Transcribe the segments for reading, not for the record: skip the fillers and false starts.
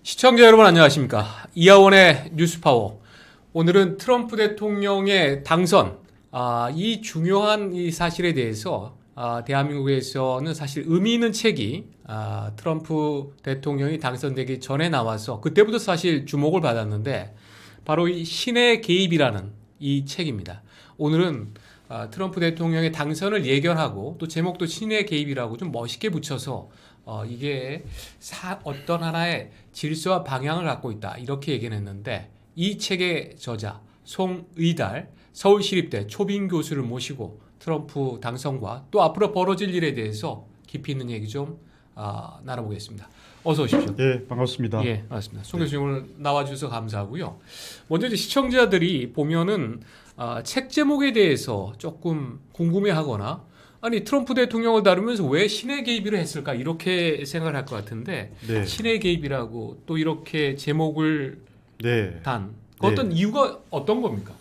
시청자 여러분 안녕하십니까? 이하원의 뉴스파워. 오늘은 트럼프 대통령의 당선, 이 중요한 이 사실에 대해서 대한민국에서는 사실 의미 있는 책이 트럼프 대통령이 당선되기 전에 나와서 그때부터 사실 주목을 받았는데 바로 이 신의 개입이라는 이 책입니다. 오늘은 트럼프 대통령의 당선을 예견하고 또 제목도 신의 개입이라고 좀 멋있게 붙여서 이게 어떤 하나의 질서와 방향을 갖고 있다 이렇게 얘기는 했는데 이 책의 저자 송의달 서울시립대 초빙 교수를 모시고 트럼프 당선과 또 앞으로 벌어질 일에 대해서 깊이 있는 얘기 좀 나눠보겠습니다. 어서 오십시오. 네, 반갑습니다. 예, 맞습니다. 송 교수님 오늘 나와주셔서 감사하고요. 먼저 이제 시청자들이 보면은 책 제목에 대해서 조금 궁금해하거나 아니 트럼프 대통령을 다루면서 왜 신의 개입을 했을까 이렇게 생각을 할 것 같은데 네. 신의 개입이라고 또 이렇게 제목을 네. 단 어떤 이유가 어떤 겁니까?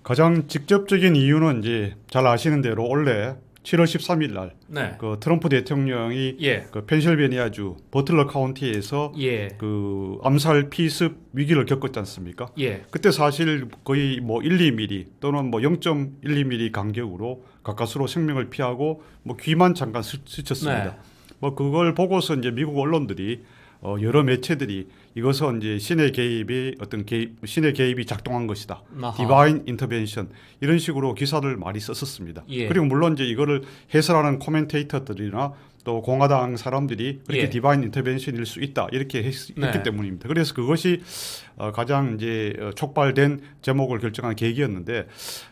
가장 직접적인 이유는 이제 잘 아시는 대로 원래 7월 13일 날 네. 그 트럼프 대통령이 예. 그 펜실베니아주 버틀러 카운티에서 예. 그 암살 피습 위기를 겪었지 않습니까? 예. 그때 사실 거의 뭐 1, 2mm 또는 뭐 0.12mm 간격으로 가까스로 생명을 피하고 뭐 귀만 잠깐 스쳤습니다. 네. 뭐 그걸 보고서 이제 미국 언론들이 여러 매체들이 이것은 이제 신의 개입이 신의 개입이 작동한 것이다. 아하. 디바인 인터벤션 이런 식으로 기사를 많이 썼었습니다. 예. 그리고 물론 이제 이거를 해설하는 코멘테이터들이나 또 공화당 사람들이 그렇게 예. 디바인 인터벤션일 수 있다 이렇게 했기 네. 때문입니다. 그래서 그것이 가장 이제 촉발된 제목을 결정한 계기였는데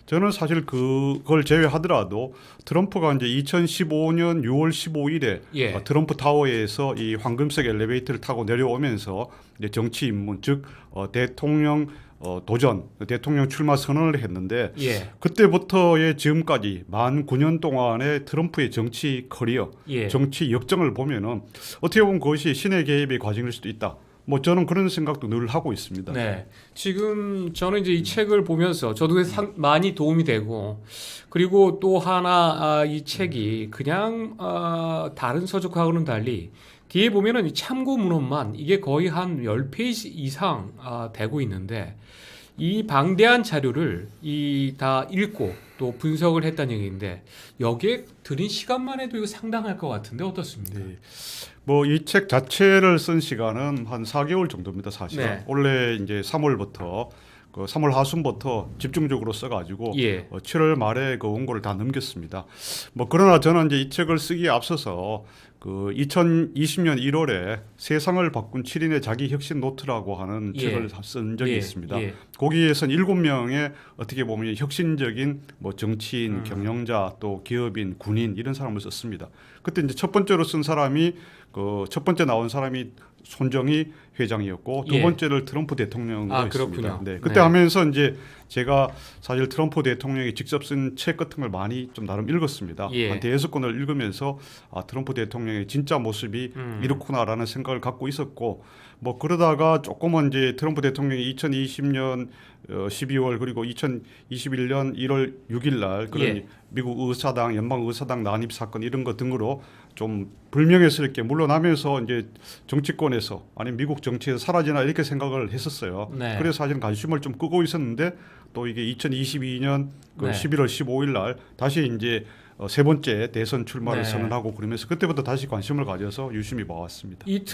저는 사실 그걸 제외하더라도 트럼프가 이제 2015년 6월 15일에 예. 트럼프 타워에서 이 황금색 엘리베이터를 타고 내려오면서 이제 정치 입문 즉 대통령 도전, 대통령 출마 선언을 했는데 예. 그때부터의 지금까지 만 9년 동안의 트럼프의 정치 커리어, 예. 정치 역정을 보면은 어떻게 보면 그것이 신의 개입의 과정일 수도 있다. 뭐 저는 그런 생각도 늘 하고 있습니다. 네. 지금 저는 이제 이 책을 보면서 저도 많이 도움이 되고 그리고 또 하나 이 책이 그냥 다른 서적하고는 달리 뒤에 보면은 이 참고 문헌만 이게 거의 한 10페이지 이상 되고 있는데 이 방대한 자료를 다 읽고 또 분석을 했다는 얘기인데 여기에 들인 시간만 해도 이거 상당할 것 같은데 어떻습니까? 네. 뭐 이 책 자체를 쓴 시간은 한 4개월 정도입니다, 사실은. 네. 원래 이제 3월부터 3월 하순부터 집중적으로 써가지고 예. 7월 말에 그 원고를 다 넘겼습니다. 뭐 그러나 저는 이제 이 책을 쓰기에 앞서서 그 2020년 1월에 세상을 바꾼 7인의 자기 혁신 노트라고 하는 예. 책을 쓴 적이 예. 있습니다. 예. 거기에선 7명의 어떻게 보면 혁신적인 뭐 정치인, 경영자, 또 기업인, 군인 이런 사람을 썼습니다. 그때 이제 첫 번째로 쓴 사람이 첫 번째 나온 사람이 손정희 회장이었고 두 예. 번째를 트럼프 대통령이었습니다. 그렇군요. 네, 그때 네. 하면서 이제 제가 사실 트럼프 대통령이 직접 쓴 책 같은 걸 많이 좀 나름 읽었습니다. 예. 한 대여섯 권을 읽으면서 트럼프 대통령의 진짜 모습이 이렇구나라는 생각을 갖고 있었고 뭐 그러다가 조금은 이제 트럼프 대통령이 2020년 12월 그리고 2021년 1월 6일 날 그런 예. 미국 의사당 연방 의사당 난입 사건 이런 것 등으로 좀 불명예스럽게 물러나면서 이제 정치권에서 아니면 미국 정치에서 사라지나 이렇게 생각을 했었어요. 네. 그래서 사실 관심을 좀 끄고 있었는데 또 이게 2022년 네. 11월 15일 날 다시 이제 세 번째 대선 출마를 네. 선언하고 그러면서 그때부터 다시 관심을 가져서 유심히 봐왔습니다. 이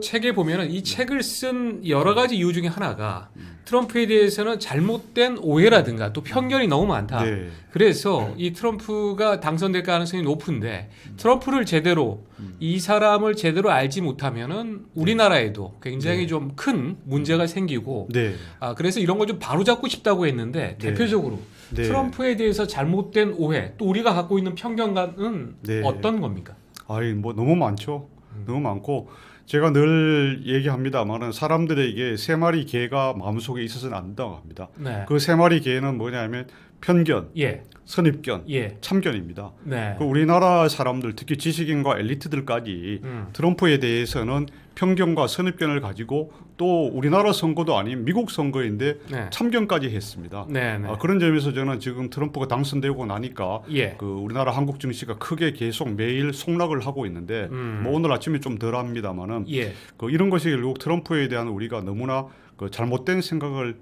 책에 보면은 이 책을 쓴 여러 가지 이유 중에 하나가 트럼프에 대해서는 잘못된 오해라든가 또 편견이 너무 많다. 네. 그래서 이 트럼프가 당선될 가능성이 높은데 트럼프를 제대로 이 사람을 제대로 알지 못하면은 우리나라에도 굉장히 좀 큰 문제가 생기고 네. 그래서 이런 걸 좀 바로잡고 싶다고 했는데 네. 대표적으로 네. 트럼프에 대해서 잘못된 오해 또 우리가 갖고 있는 편견은 네. 어떤 겁니까? 아이 뭐 너무 많죠. 너무 많고 제가 늘 얘기합니다만은 사람들에게 세 마리 개가 마음속에 있어서는 안 된다고 합니다. 네. 그 세 마리 개는 뭐냐면 편견, 예. 선입견, 예. 참견입니다. 네. 그 우리나라 사람들 특히 지식인과 엘리트들까지 트럼프에 대해서는 편견과 선입견을 가지고 또 우리나라 선거도 아닌 미국 선거인데 네. 참견까지 했습니다. 네. 네. 그런 점에서 저는 지금 트럼프가 당선되고 나니까 예. 그 우리나라 한국 증시가 크게 계속 매일 속락을 하고 있는데 뭐 오늘 아침에 좀 덜합니다만은 예. 그 이런 것이 결국 트럼프에 대한 우리가 너무나 그 잘못된 생각을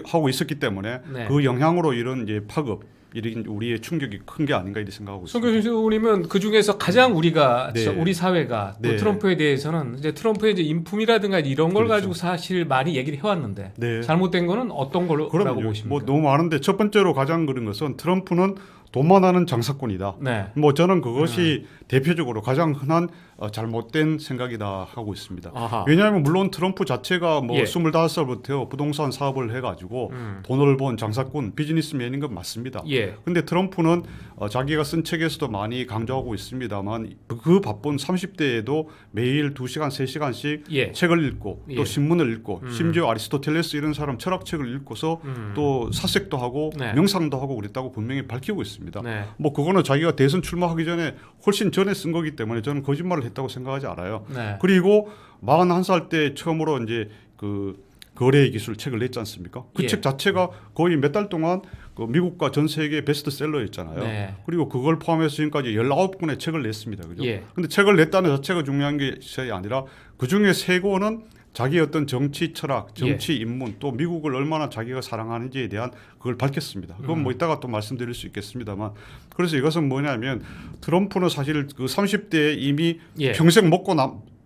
하고 있었기 때문에 네. 그 영향으로 이런 이제 파급 이런 우리의 충격이 큰 게 아닌가 이렇게 생각하고 송 있습니다. 교수님은 그 중에서 가장 우리가 네. 우리 사회가 또 네. 트럼프에 대해서는 이제 트럼프의 이제 인품이라든가 이런 걸 그렇죠. 가지고 사실 많이 얘기를 해왔는데 네. 잘못된 거는 어떤 걸로 라고 보십니까? 뭐 너무 많은데 첫 번째로 가장 그런 것은 트럼프는 돈만 하는 장사꾼이다. 네. 뭐 저는 그것이 대표적으로 가장 흔한 잘못된 생각이다 하고 있습니다. 아하. 왜냐하면 물론 트럼프 자체가 뭐 예. 25살부터 부동산 사업을 해가지고 돈을 번 장사꾼 비즈니스맨인 건 맞습니다. 예. 근데 트럼프는 자기가 쓴 책에서도 많이 강조하고 있습니다만 그 바쁜 30대에도 매일 2시간, 3시간씩 예. 책을 읽고 예. 또 신문을 읽고 심지어 아리스토텔레스 이런 사람 철학책을 읽고서 또 사색도 하고 네. 명상도 하고 그랬다고 분명히 밝히고 있습니다. 네. 뭐 그거는 자기가 대선 출마하기 전에 훨씬 전에 쓴 거기 때문에 저는 거짓말을 했다고 생각하지 않아요. 네. 그리고 41살 때 처음으로 이제 그 거래의 기술 책을 냈지 않습니까? 그 예. 책 자체가 거의 몇 달 동안 그 미국과 전 세계 베스트셀러였잖아요. 네. 그리고 그걸 포함해서 지금까지 19권의 책을 냈습니다. 그죠? 예. 근데 책을 냈다는 자체가 중요한 게 아니라 그중에 3권은 자기의 어떤 정치 철학, 정치 입문, 또 미국을 얼마나 자기가 사랑하는지에 대한 그걸 밝혔습니다. 그건 뭐 이따가 또 말씀드릴 수 있겠습니다만, 그래서 이것은 뭐냐면 트럼프는 사실 그 30대에 이미 예. 평생 먹고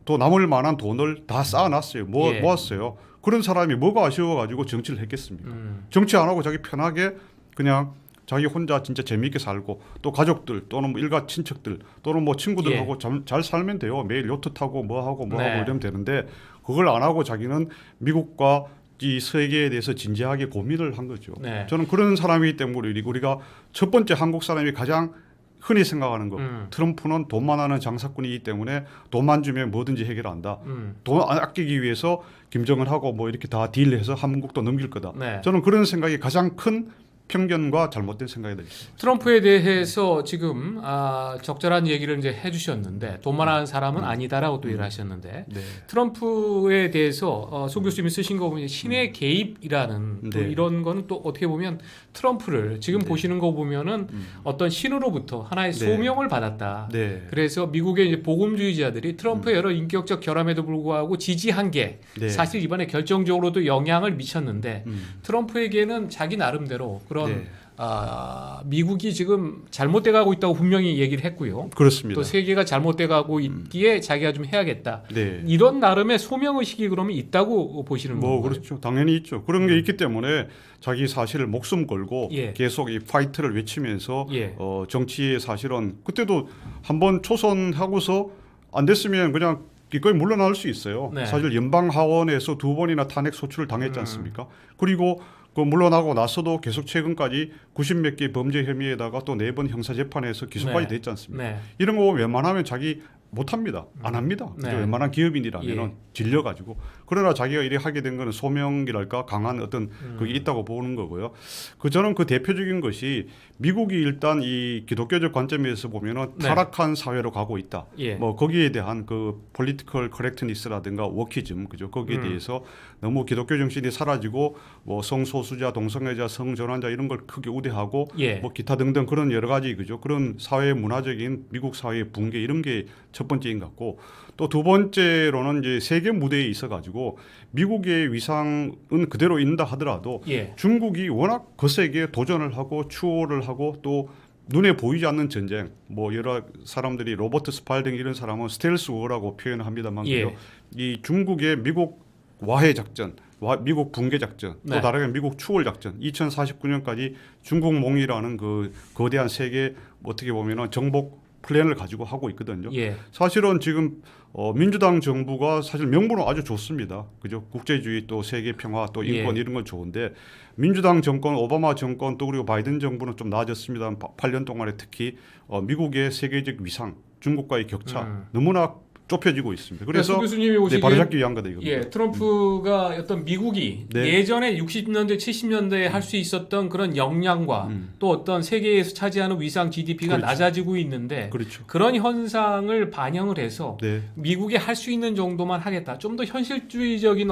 또 남을 만한 돈을 다 쌓아놨어요. 예. 모았어요. 그런 사람이 뭐가 아쉬워가지고 정치를 했겠습니까? 정치 안 하고 자기 편하게 그냥 자기 혼자 진짜 재미있게 살고 또 가족들 또는 뭐 일가 친척들 또는 뭐 친구들하고 잘 살면 돼요. 매일 요트 타고 뭐 하고 네. 이러면 되는데 그걸 안 하고 자기는 미국과 이 세계에 대해서 진지하게 고민을 한 거죠. 네. 저는 그런 사람이기 때문에 우리가 첫 번째 한국 사람이 가장 흔히 생각하는 거 트럼프는 돈만 하는 장사꾼이기 때문에 돈만 주면 뭐든지 해결한다. 돈 아끼기 위해서 김정은하고 뭐 이렇게 다 딜해서 한국도 넘길 거다. 네. 저는 그런 생각이 가장 큰 편견과 잘못된 생각이 되어 있습니다. 트럼프에 대해서 지금 적절한 얘기를 이제 해주셨는데 돈만 하는 사람은 아니다라고 또 얘기하셨는데 네. 트럼프에 대해서 송 교수님이 쓰신 거 보면 신의 개입이라는 또 네. 이런 거는 또 어떻게 보면 트럼프를 지금 보시는 거 보면은 어떤 신으로부터 하나의 네. 소명을 받았다. 네. 그래서 미국의 이제 복음주의자들이 트럼프의 여러 인격적 결함에도 불구하고 지지한 게 네. 사실 이번에 결정적으로도 영향을 미쳤는데 트럼프에게는 자기 나름대로 그런 네. 미국이 지금 잘못돼 가고 있다고 분명히 얘기를 했고요. 그렇습니다. 또 세계가 잘못돼 가고 있기에 자기가 좀 해야겠다. 네. 이런 나름의 소명 의식이 그러면 있다고 보시는 뭐 건가요? 그렇죠. 당연히 있죠. 그런 게 있기 때문에 자기 사실을 목숨 걸고 예. 계속 이 파이트를 외치면서 예. 정치에 사실은 그때도 한번 초선하고서 안 됐으면 그냥 기꺼이 물러날 수 있어요. 네. 사실 연방 하원에서 2번이나 탄핵 소추를 당했지 않습니까? 그리고 그 물러나고 나서도 계속 최근까지 90몇 개 범죄 혐의에다가 또 4번 형사 재판에서 기소까지 네. 됐지 않습니까? 네. 이런 거 웬만하면 자기 못합니다. 안 합니다. 네. 웬만한 기업인이라면 예. 질려가지고. 그러나 자기가 이렇게 하게 된 거는 소명이랄까 강한 어떤 그게 있다고 보는 거고요. 저는 그 대표적인 것이 미국이 일단 이 기독교적 관점에서 보면은 네. 타락한 사회로 가고 있다. 예. 뭐 거기에 대한 그 폴리티컬 커렉트니스라든가 워키즘 그죠? 거기에 대해서 너무 기독교 정신이 사라지고 뭐 성소수자, 동성애자, 성전환자 이런 걸 크게 우대하고 예. 뭐 기타 등등 그런 여러 가지 그죠? 그런 사회 문화적인 미국 사회의 붕괴 이런 게 첫 번째인 것 같고 또 두 번째로는 이제 세계 무대에 있어 가지고 미국의 위상은 그대로 있는다 하더라도 예. 중국이 워낙 거세게 도전을 하고 추월을 하고 또 눈에 보이지 않는 전쟁 뭐 여러 사람들이 로버트 스팔딩 이런 사람은 스텔스 워라고 표현합니다만 예. 그죠? 이 중국의 미국 와해 작전 미국 붕괴 작전, 또 네. 다르게 미국 추월 작전, 2049년까지 중국몽이라는 그 거대한 세계 어떻게 보면은 정복 플랜을 가지고 하고 있거든요. 예. 사실은 지금 민주당 정부가 사실 명분은 아주 좋습니다. 그죠? 국제주의 또 세계 평화 또 인권 예. 이런 건 좋은데 민주당 정권, 오바마 정권 또 그리고 바이든 정부는 좀 나아졌습니다. 8년 동안에 특히 미국의 세계적 위상, 중국과의 격차 너무나 좁혀지고 있습니다. 그래서 그래서 교수님이 네, 보시기에 바로잡기 위한 거다 이겁니다. 예, 트럼프가 어떤 미국이 네. 예전에 60년대, 70년대에 할 수 있었던 그런 역량과 또 어떤 세계에서 차지하는 위상 GDP가 그렇죠. 낮아지고 있는데 그렇죠. 그런 현상을 반영을 해서 네. 미국이 할 수 있는 정도만 하겠다. 좀 더 현실주의적인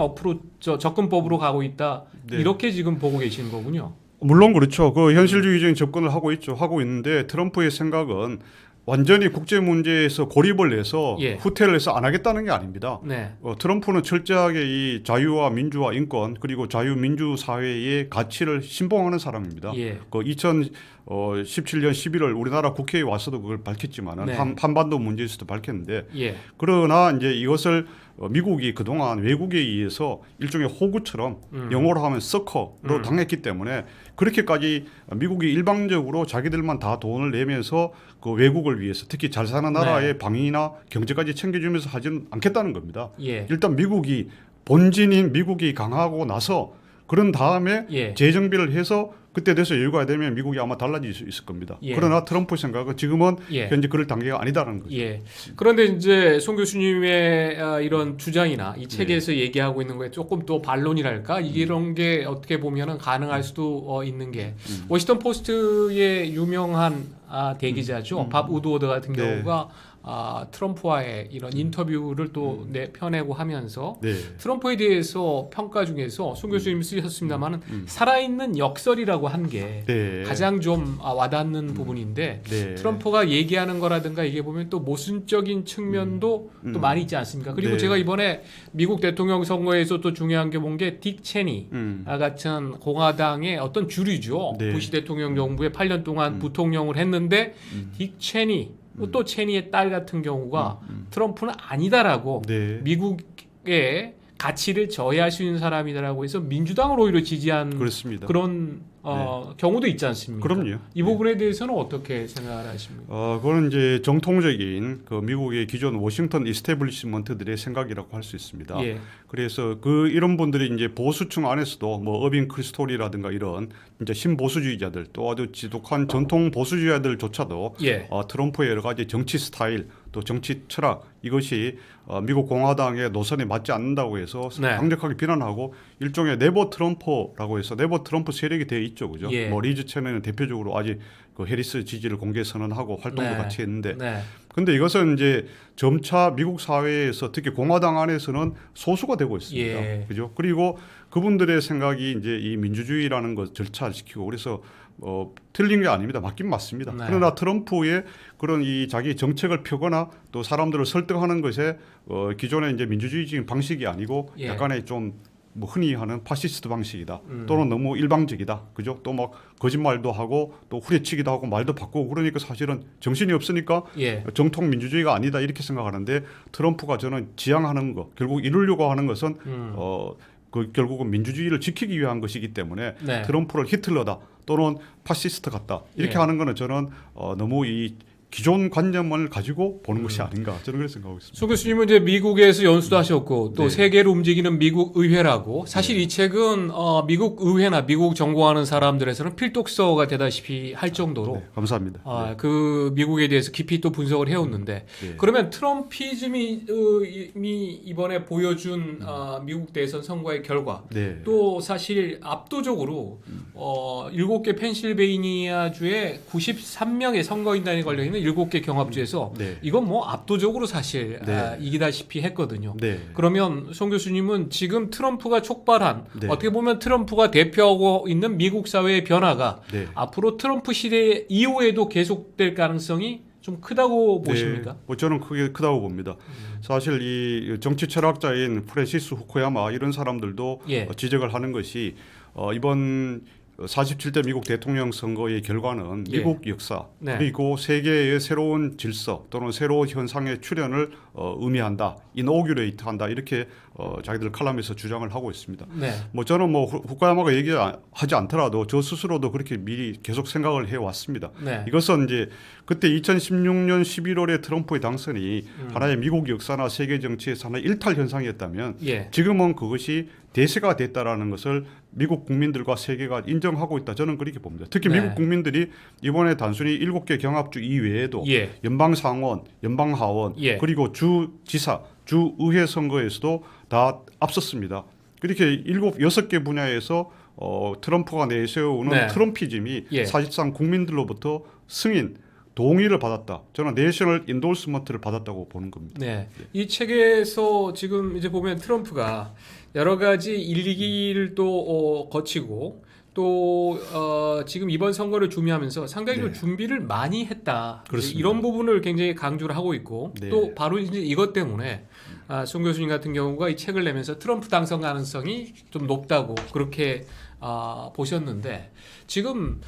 접근법으로 가고 있다. 네. 이렇게 지금 보고 계시는 거군요. 물론 그렇죠. 그 현실주의적인 접근을 하고 있는데 트럼프의 생각은 완전히 국제 문제에서 고립을 해서 예. 후퇴를 해서 안 하겠다는 게 아닙니다. 네. 트럼프는 철저하게 이 자유와 민주화 인권 그리고 자유민주 사회의 가치를 신봉하는 사람입니다. 예. 그 2017년 11월 우리나라 국회에 와서도 그걸 밝혔지만은 네. 한반도 문제에서도 밝혔는데 예. 그러나 이제 이것을 미국이 그동안 외국에 의해서 일종의 호구처럼 영어로 하면 서커로 당했기 때문에 그렇게까지 미국이 일방적으로 자기들만 다 돈을 내면서 그 외국을 위해서 특히 잘 사는 나라의 네. 방위나 경제까지 챙겨주면서 하지는 않겠다는 겁니다. 예. 일단 미국이 본진인 미국이 강하고 나서 그런 다음에 예. 재정비를 해서 그때 돼서 여유가 되면 미국이 아마 달라질 수 있을 겁니다. 예. 그러나 트럼프 생각은 지금은 예. 현재 그럴 단계가 아니다라는 거죠. 예. 그런데 이제 송 교수님의 이런 주장이나 이 책에서 얘기하고 있는 거에 조금 또 반론이랄까 이런 게 어떻게 보면은 가능할 수도 있는 게 워싱턴 포스트의 유명한 대기자죠. 밥 우드워드 같은 네. 경우가 트럼프와의 이런 인터뷰를 또 펴내고 하면서 네. 트럼프에 대해서 평가 중에서 송 교수님이 쓰셨습니다만은 살아있는 역설이라고 한 게 네. 가장 좀 와닿는 부분인데 네. 트럼프가 얘기하는 거라든가 이게 보면 또 모순적인 측면도 또 많이 있지 않습니까? 그리고 네. 제가 이번에 미국 대통령 선거에서 또 중요한 게 본 게 딕 체니 같은 공화당의 어떤 주류죠. 네. 부시 대통령 정부에 8년 동안 부통령을 했는데 딕 체니 또 체니의 딸 같은 경우가 트럼프는 아니다라고 네. 미국의 가치를 저해할 수 있는 사람이다라고 해서 민주당을 오히려 지지한 그렇습니다. 그런 경우도 있지 않습니까? 그럼요. 이 부분에 대해서는 어떻게 생각을 하십니까? 그거는 이제 정통적인 그 미국의 기존 워싱턴 이스태블리시먼트들의 생각이라고 할 수 있습니다. 예. 그래서 이런 분들이 이제 보수층 안에서도 뭐 어빙 크리스톨이라든가 이런 이제 신보수주의자들 또 아주 지독한 전통 보수주의자들조차도 예. 트럼프의 여러 가지 정치 스타일 또 정치 철학 이것이 미국 공화당의 노선에 맞지 않는다고 해서 네. 강력하게 비난하고 일종의 네버 트럼프라고 해서 네버 트럼프 세력이 되어 있죠, 그죠? 예. 뭐 리즈 체너는 대표적으로 아직 그 해리스 지지를 공개 선언하고 활동도 네. 같이 했는데, 네. 근데 이것은 이제 점차 미국 사회에서 특히 공화당 안에서는 소수가 되고 있습니다, 예. 그죠? 그리고 그분들의 생각이 이제 이 민주주의라는 것 절차시키고 그래서 틀린 게 아닙니다. 맞긴 맞습니다. 네. 그러나 트럼프의 그런 이 자기 정책을 펴거나 또 사람들을 설득하는 것에 기존의 이제 민주주의적인 방식이 아니고 예. 약간의 좀 뭐 흔히 하는 파시스트 방식이다. 또는 너무 일방적이다. 그죠? 또 막 거짓말도 하고 또 후려치기도 하고 말도 바꾸고 그러니까 사실은 정신이 없으니까 예. 정통 민주주의가 아니다 이렇게 생각하는데 트럼프가 저는 지향하는 거 결국 이루려고 하는 것은 결국은 민주주의를 지키기 위한 것이기 때문에 네. 트럼프를 히틀러다 또는 파시스트 같다 이렇게 예. 하는 거는 저는 너무 이 기존 관념을 가지고 보는 것이 아닌가 저는 그렇게 생각하고 있습니다. 송 교수님은 이제 미국에서 연수도 하셨고 또 네. 세계를 움직이는 미국 의회라고 사실 이 책은 미국 의회나 미국 정보하는 사람들에서는 필독서가 되다시피 할 정도로 네, 감사합니다. 그 미국에 대해서 깊이 또 분석을 해왔는데 네. 그러면 트럼피즘이 이번에 보여준 미국 대선 선거의 결과 네. 또 사실 압도적으로 7개 펜실베이니아주에 93명의 선거인단이 걸려있는 7개 경합주에서 네. 이건 뭐 압도적으로 사실 네. 이기다시피 했거든요. 네. 그러면 송 교수님은 지금 트럼프가 촉발한 네. 어떻게 보면 트럼프가 대표하고 있는 미국 사회의 변화가 네. 앞으로 트럼프 시대 이후에도 계속될 가능성이 좀 크다고 보십니까? 네, 뭐 저는 크게 크다고 봅니다. 사실 이 정치 철학자인 프랜시스 후쿠야마 이런 사람들도 예. 지적을 하는 것이 이번 47대 미국 대통령 선거의 결과는 예. 미국 역사 네. 그리고 세계의 새로운 질서 또는 새로운 현상의 출현을 의미한다, 이노규레이트한다 이렇게 자기들 칼럼에서 주장을 하고 있습니다. 네. 뭐 저는 뭐 후쿠야마가 얘기하지 않더라도 저 스스로도 그렇게 미리 계속 생각을 해왔습니다. 네. 이것은 이제 그때 2016년 11월에 트럼프의 당선이 하나의 미국 역사나 세계 정치에서 하나의 일탈 현상이었다면 예. 지금은 그것이 대세가 됐다라는 것을 미국 국민들과 세계가 인정하고 있다. 저는 그렇게 봅니다. 특히 네. 미국 국민들이 이번에 단순히 7개 경합주 이외에도 예. 연방상원, 연방하원, 예. 그리고 주지사, 주의회 선거에서도 다 앞섰습니다. 그렇게 6개 분야에서 트럼프가 내세우는 네. 트럼피즘이 예. 사실상 국민들로부터 승인, 동의를 받았다. 저는 내셔널 인도스먼트를 받았다고 보는 겁니다. 네. 이 책에서 지금 이제 보면 트럼프가 여러 가지 1, 2기를 또 거치고 또 지금 이번 선거를 준비하면서 상당히 좀 네. 준비를 많이 했다. 그렇습니다. 이런 부분을 굉장히 강조를 하고 있고 네. 또 바로 이제 이것 때문에 송 교수님 같은 경우가 이 책을 내면서 트럼프 당선 가능성이 좀 높다고 그렇게 보셨는데 지금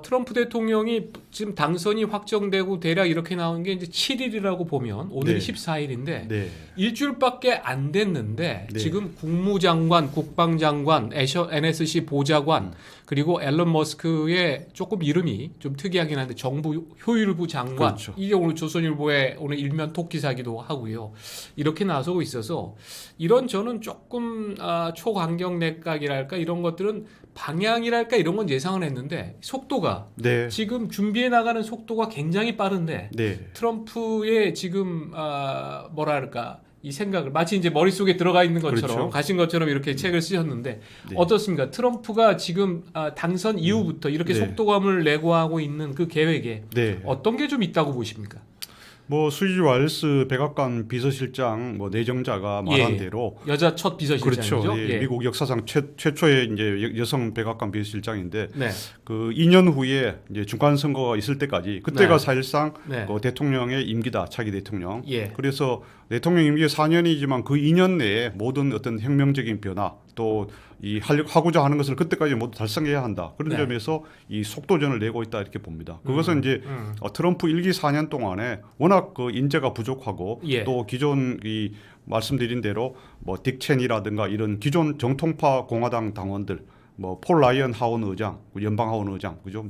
트럼프 대통령이 지금 당선이 확정되고 대략 이렇게 나온 게 이제 7일이라고 보면 오늘이 네. 14일인데 네. 일주일밖에 안 됐는데 네. 지금 국무장관, 국방장관, NSC 보좌관 그리고 앨런 머스크의 조금 이름이 좀 특이하긴 한데 정부 효율부 장관 그렇죠. 이게 오늘 조선일보의 오늘 일면 톡기사기도 하고요. 이렇게 나서고 있어서 이런 저는 조금 초강경 내각이랄까 이런 것들은 방향이랄까 이런 건 예상을 했는데 속도가 네. 지금 준비해 나가는 속도가 굉장히 빠른데 네. 트럼프의 지금 뭐랄까 이 생각을 마치 이제 머릿속에 들어가 있는 것처럼 그렇죠. 가신 것처럼 이렇게 책을 쓰셨는데 네. 어떻습니까? 트럼프가 지금 당선 이후부터 이렇게 네. 속도감을 내고하고 있는 그 계획에 네. 어떤 게 좀 있다고 보십니까? 뭐 수지 와일스 백악관 비서실장 뭐 내정자가 말한 예. 대로 여자 첫 비서실장이죠. 그렇죠. 예. 예. 미국 역사상 최초의 이제 여성 백악관 비서실장인데 네. 그 2년 후에 이제 중간 선거가 있을 때까지 그때가 네. 사실상 네. 그 대통령의 임기다. 차기 대통령. 예. 그래서 대통령 임기가 4년이지만 그 2년 내에 모든 어떤 혁명적인 변화 또 이 하고자 하는 것을 그때까지 모두 달성해야 한다. 그런 네. 점에서 이 속도전을 내고 있다 이렇게 봅니다. 그것은 이제 음. 트럼프 1기 4년 동안에 워낙 그 인재가 부족하고 예. 또 기존 이 말씀드린 대로 뭐 딕 체니라든가 이런 기존 정통파 공화당 당원들 뭐 폴 라이언 하원 의장, 연방 하원 의장, 그죠?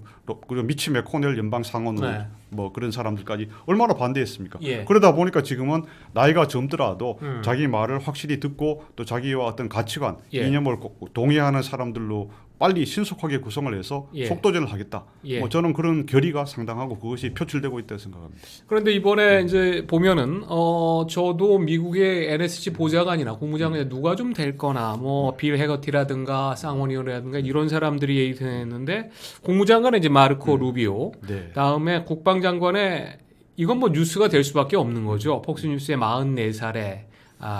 그리고 미치 맥코넬 연방 상원 네. 의장, 뭐 그런 사람들까지 얼마나 반대했습니까? 예. 그러다 보니까 지금은 나이가 젊더라도 음. 자기 말을 확실히 듣고 또 자기와 어떤 가치관, 예. 이념을 동의하는 사람들로 빨리 신속하게 구성을 해서 예. 속도전을 하겠다. 예. 뭐 저는 그런 결의가 상당하고 그것이 표출되고 있다고 생각합니다. 그런데 이번에 이제 보면은 저도 미국의 NSC 보좌관이나 국무장관이 누가 좀 될 거나 뭐 빌 해거티라든가 쌍원이라든가 이런 사람들이 얘기했는데 국무장관은 이제 마르코 루비오, 네. 다음에 국방장관에 이건 뭐 뉴스가 될 수밖에 없는 거죠. 폭스뉴스의 44살에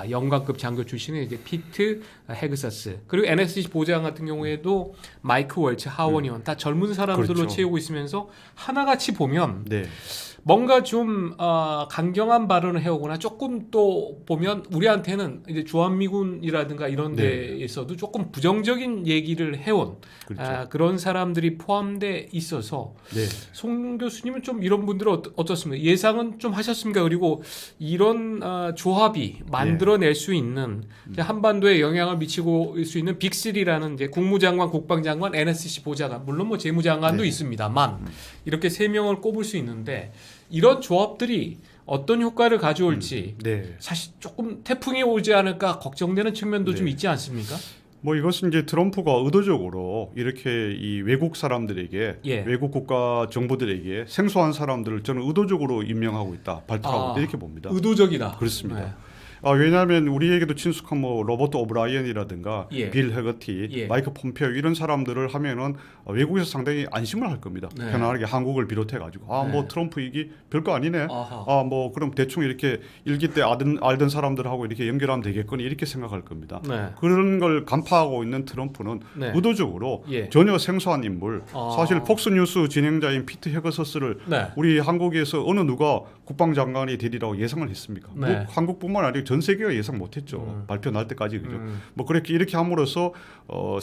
영관급 장교 출신의 이제 피트 헤그서스 그리고 NSC 보좌관 같은 경우에도 마이크 월츠 하원 의원 다 젊은 사람들로 그렇죠. 채우고 있으면서 하나같이 보면 네. 뭔가 좀 강경한 발언을 해오거나 조금 또 보면 우리한테는 이제 주한미군이라든가 이런 네. 데에서도 조금 부정적인 얘기를 해온 그렇죠. 그런 사람들이 포함돼 있어서 네. 송 교수님은 좀 이런 분들은 어떻습니까? 예상은 좀 하셨습니까? 그리고 이런 조합이 만들어낼 수 있는 이제 한반도에 영향을 미치고 수 있는 빅3라는 이제 국무장관, 국방장관, NSC 보좌관 물론 뭐 재무장관도 네. 있습니다만 이렇게 3명을 꼽을 수 있는데 이런 조합들이 어떤 효과를 가져올지 네. 사실 조금 태풍이 오지 않을까 걱정되는 측면도 네. 좀 있지 않습니까? 뭐 이것은 이제 트럼프가 의도적으로 이렇게 이 외국 사람들에게 예. 외국 국가 정부들에게 생소한 사람들을 저는 의도적으로 임명하고 있다, 발탁하고 있다 이렇게 봅니다. 의도적이다. 그렇습니다. 네. 왜냐하면 우리에게도 친숙한 뭐 로버트 오브라이언이라든가 예. 빌 헤거티, 예. 마이크 폼페오 이런 사람들을 하면은 외국에서 상당히 안심을 할 겁니다. 네. 편안하게 한국을 비롯해 가지고 네. 뭐 트럼프 얘기 별거 아니네. 아하. 뭐 그럼 대충 이렇게 일기 때 알던 사람들하고 이렇게 연결하면 되겠거니 이렇게 생각할 겁니다. 네. 그런 걸 간파하고 있는 트럼프는 네. 의도적으로 예. 전혀 생소한 인물, 아. 사실 폭스뉴스 진행자인 피트 헤거서스를 네. 우리 한국에서 어느 누가 국방장관이 되리라고 예상을 했습니까? 네. 뭐 한국뿐만 아니라 전 세계가 예상 못했죠. 발표 날 때까지 그죠. 뭐 그렇게 이렇게 함으로써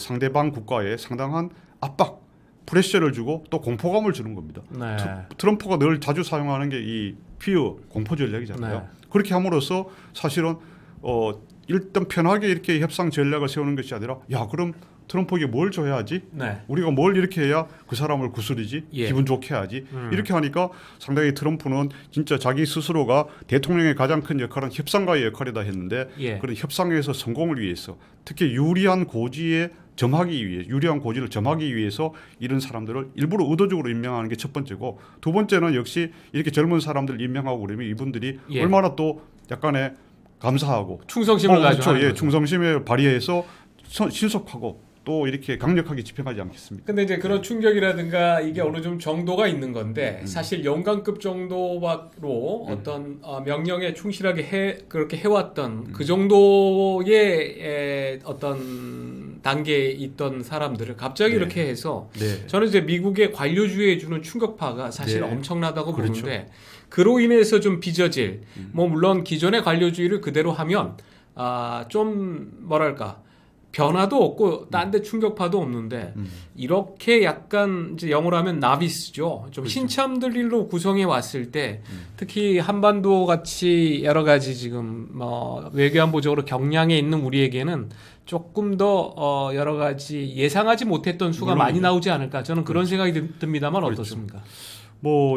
상대방 국가에 상당한 압박, 프레셔를 주고 또 공포감을 주는 겁니다. 네. 트럼프가 늘 자주 사용하는 게 이 피어 공포 전략이잖아요. 네. 그렇게 함으로써 사실은 일단 편하게 이렇게 협상 전략을 세우는 것이 아니라 야 그럼 트럼프에게 뭘 줘야지? 네. 우리가 뭘 이렇게 해야 그 사람을 구슬이지? 예. 기분 좋게 해야지? 이렇게 하니까 상당히 트럼프는 진짜 자기 스스로가 대통령의 가장 큰 역할은 협상가의 역할이다 했는데 예. 그런 협상에서 성공을 위해서 특히 유리한 고지를 점하기 위해서 이런 사람들을 일부러 의도적으로 임명하는 게 첫 번째고 두 번째는 역시 이렇게 젊은 사람들 임명하고 그러면 이분들이 예. 얼마나 또 약간의 감사하고 충성심을 가지고 하는 예, 거죠. 충성심을 발휘해서 신속하고 또 이렇게 강력하게 집행하지 않겠습니까? 근데 이제 그런 충격이라든가 이게 어느 좀 정도가 있는 건데 사실 영관급 정도로 어떤 명령에 충실하게 그렇게 해왔던 그 정도의 어떤 단계에 있던 사람들을 갑자기 네. 이렇게 해서 네. 저는 이제 미국의 관료주의에 주는 충격파가 사실 네. 엄청나다고 그렇죠. 보는데 그로 인해서 좀 빚어질 뭐 물론 기존의 관료주의를 그대로 하면 좀 뭐랄까 변화도 없고 딴 데 충격파도 없는데 이렇게 약간 이제 영어로 하면 나비스죠. 좀 그렇죠. 신참들로 구성해 왔을 때 특히 한반도 같이 여러 가지 지금 뭐 외교안보적으로 경량에 있는 우리에게는 조금 더 여러 가지 예상하지 못했던 수가 물론 많이 나오지 않을까 저는 그런 생각이 듭니다만 그렇죠. 어떻습니까?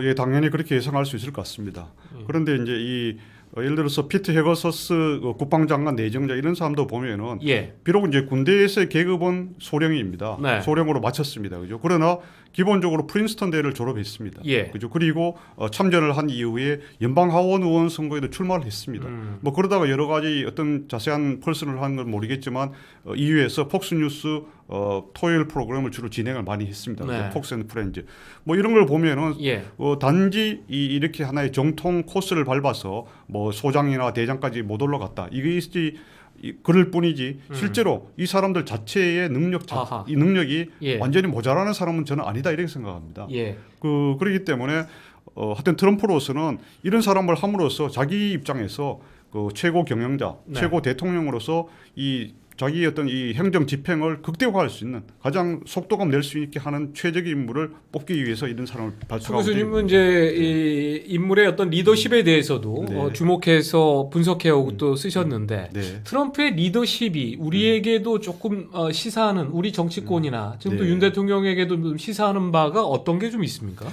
예, 당연히 그렇게 예상할 수 있을 것 같습니다. 그런데 이제 예를 들어서 피트 헤거서스 국방장관 내정자 이런 사람도 보면은 예. 비록 이제 군대에서의 계급은 소령입니다. 네. 소령으로 마쳤습니다. 그죠? 그러나 기본적으로 프린스턴대를 졸업했습니다. 예. 그죠? 그리고 참전을 한 이후에 연방 하원 의원 선거에도 출마를 했습니다. 뭐 그러다가 여러 가지 어떤 자세한 펄슨을 한 건 모르겠지만 EU에서 폭스뉴스 토요일 프로그램을 주로 진행을 많이 했습니다. 네. 폭스 앤 프렌즈. 뭐 이런 걸 보면은 예. 단지 이렇게 하나의 정통 코스를 밟아서 뭐 소장이나 대장까지 못 올라갔다. 이것이 그럴 뿐이지 실제로 이 사람들 자체의 아하. 이 능력이 예. 완전히 모자라는 사람은 저는 아니다 이렇게 생각합니다. 예. 그렇기 때문에 하여튼 트럼프로서는 이런 사람을 함으로써 자기 입장에서 그 최고 경영자, 네. 최고 대통령으로서 이 자기의 어떤 이 행정 집행을 극대화할 수 있는 가장 속도감 낼 수 있게 하는 최적의 인물을 뽑기 위해서 이런 사람을 수 발탁하고 교수님은 이제 이 인물의 어떤 리더십에 대해서도 네. 주목해서 분석해오고 또 쓰셨는데 네. 트럼프의 리더십이 우리에게도 조금 시사하는 우리 정치권이나 지금 또 네. 윤 대통령에게도 좀 시사하는 바가 어떤 게 좀 있습니까?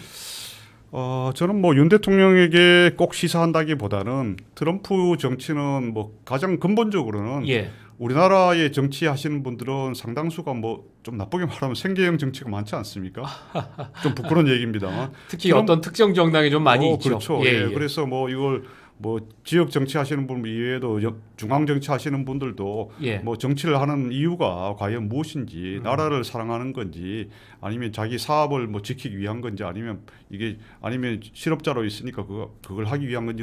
저는 뭐 윤 대통령에게 꼭 시사한다기보다는 트럼프 정치는 뭐 가장 근본적으로는 예. 우리나라에 정치하시는 분들은 상당수가 뭐 좀 나쁘게 말하면 생계형 정치가 많지 않습니까? 좀 부끄러운 얘기입니다만 특히 어떤 특정 정당이 좀 많이 있죠. 그렇죠. 예. 그래서 뭐 이걸 뭐 지역 정치하시는 분 이외에도 중앙 정치하시는 분들도 예. 뭐 정치를 하는 이유가 과연 무엇인지 나라를 사랑하는 건지 아니면 자기 사업을 뭐 지키기 위한 건지 아니면 실업자로 있으니까 그걸 하기 위한 건지